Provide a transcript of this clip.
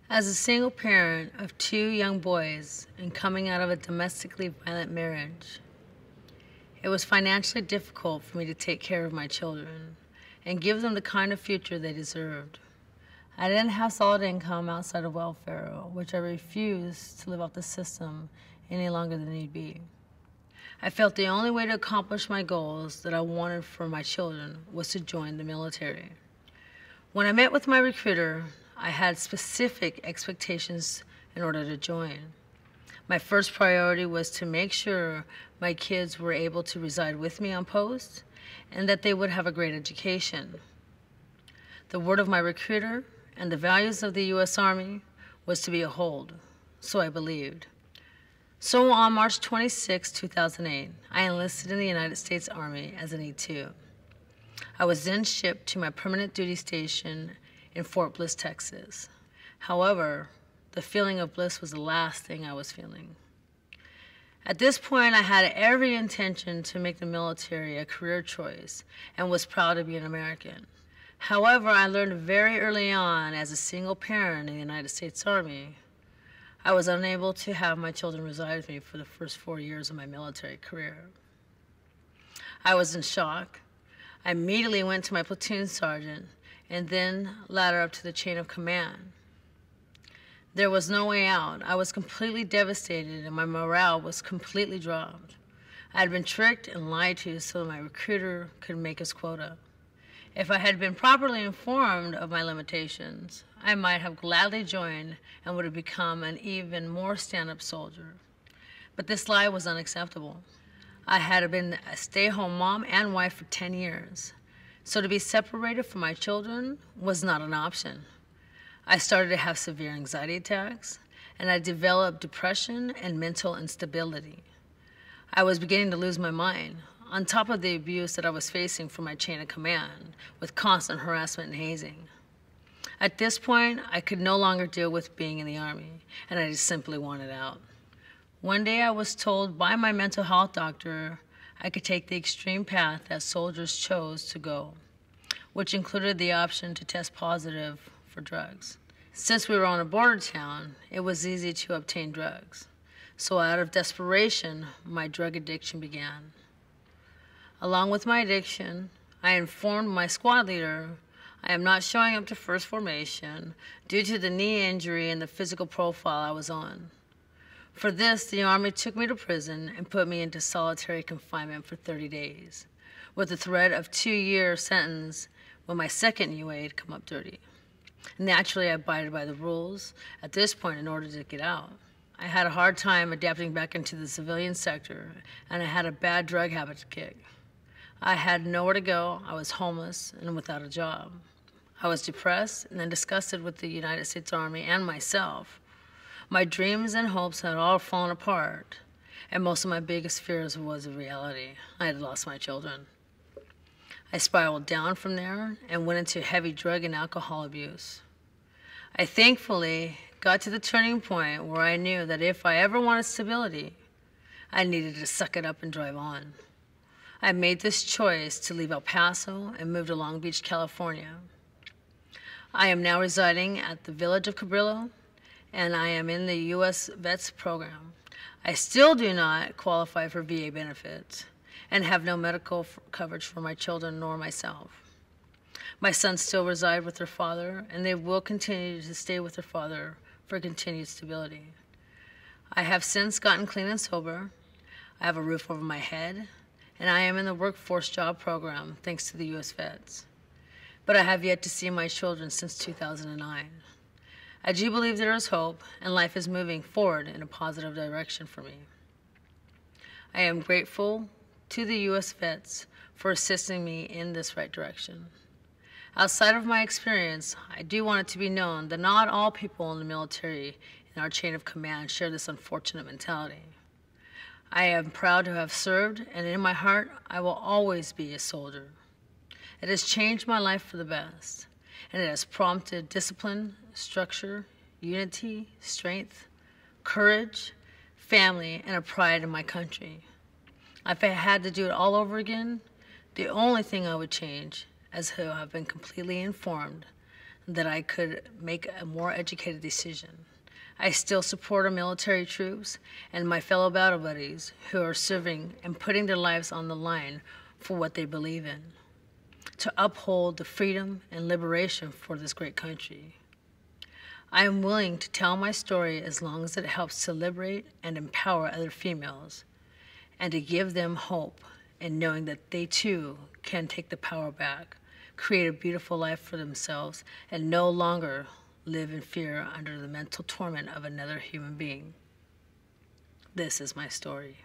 As a single parent of two young boys and coming out of a domestically violent marriage, it was financially difficult for me to take care of my children and give them the kind of future they deserved. I didn't have solid income outside of welfare, which I refused to live off the system any longer than need be. I felt the only way to accomplish my goals that I wanted for my children was to join the military. When I met with my recruiter, I had specific expectations in order to join. My first priority was to make sure my kids were able to reside with me on post and that they would have a great education. The word of my recruiter and the values of the U.S. Army was to be a hold, so I believed. So on March 26, 2008, I enlisted in the United States Army as an E2. I was then shipped to my permanent duty station in Fort Bliss, Texas. However, the feeling of bliss was the last thing I was feeling. At this point, I had every intention to make the military a career choice and was proud to be an American. However, I learned very early on, as a single parent in the United States Army, I was unable to have my children reside with me for the first 4 years of my military career. I was in shock. I immediately went to my platoon sergeant and then ladder up to the chain of command. There was no way out. I was completely devastated and my morale was completely dropped. I had been tricked and lied to so my recruiter could make his quota. If I had been properly informed of my limitations, I might have gladly joined and would have become an even more stand-up soldier. But this lie was unacceptable. I had been a stay-home mom and wife for 10 years, so to be separated from my children was not an option. I started to have severe anxiety attacks, and I developed depression and mental instability. I was beginning to lose my mind, on top of the abuse that I was facing from my chain of command, with constant harassment and hazing. At this point, I could no longer deal with being in the Army, and I just simply wanted out. One day I was told by my mental health doctor I could take the extreme path that soldiers chose to go, which included the option to test positive for drugs. Since we were on a border town, it was easy to obtain drugs. So out of desperation, my drug addiction began. Along with my addiction, I informed my squad leader I am not showing up to first formation due to the knee injury and the physical profile I was on. For this, the Army took me to prison and put me into solitary confinement for 30 days, with the threat of 2-year sentence when my second UA had come up dirty. Naturally, I abided by the rules at this point in order to get out. I had a hard time adapting back into the civilian sector, and I had a bad drug habit to kick. I had nowhere to go, I was homeless and without a job. I was depressed and then disgusted with the United States Army and myself. My dreams and hopes had all fallen apart, and most of my biggest fears was a reality. I had lost my children. I spiraled down from there and went into heavy drug and alcohol abuse. I thankfully got to the turning point where I knew that if I ever wanted stability, I needed to suck it up and drive on. I made this choice to leave El Paso and move to Long Beach, California. I am now residing at the village of Cabrillo, and I am in the U.S. Vets program. I still do not qualify for VA benefits and have no medical coverage for my children nor myself. My sons still reside with their father, and they will continue to stay with their father for continued stability. I have since gotten clean and sober. I have a roof over my head, and I am in the workforce job program thanks to the U.S. Vets. But I have yet to see my children since 2009. I do believe there is hope, and life is moving forward in a positive direction for me. I am grateful to the U.S. Vets for assisting me in this right direction. Outside of my experience, I do want it to be known that not all people in the military in our chain of command share this unfortunate mentality. I am proud to have served, and in my heart, I will always be a soldier. It has changed my life for the best, and it has prompted discipline, structure, unity, strength, courage, family, and a pride in my country. If I had to do it all over again, the only thing I would change is how I've been completely informed that I could make a more educated decision. I still support our military troops and my fellow battle buddies who are serving and putting their lives on the line for what they believe in, to uphold the freedom and liberation for this great country. I am willing to tell my story as long as it helps to liberate and empower other females and to give them hope in knowing that they too can take the power back, create a beautiful life for themselves, and no longer live in fear under the mental torment of another human being. This is my story.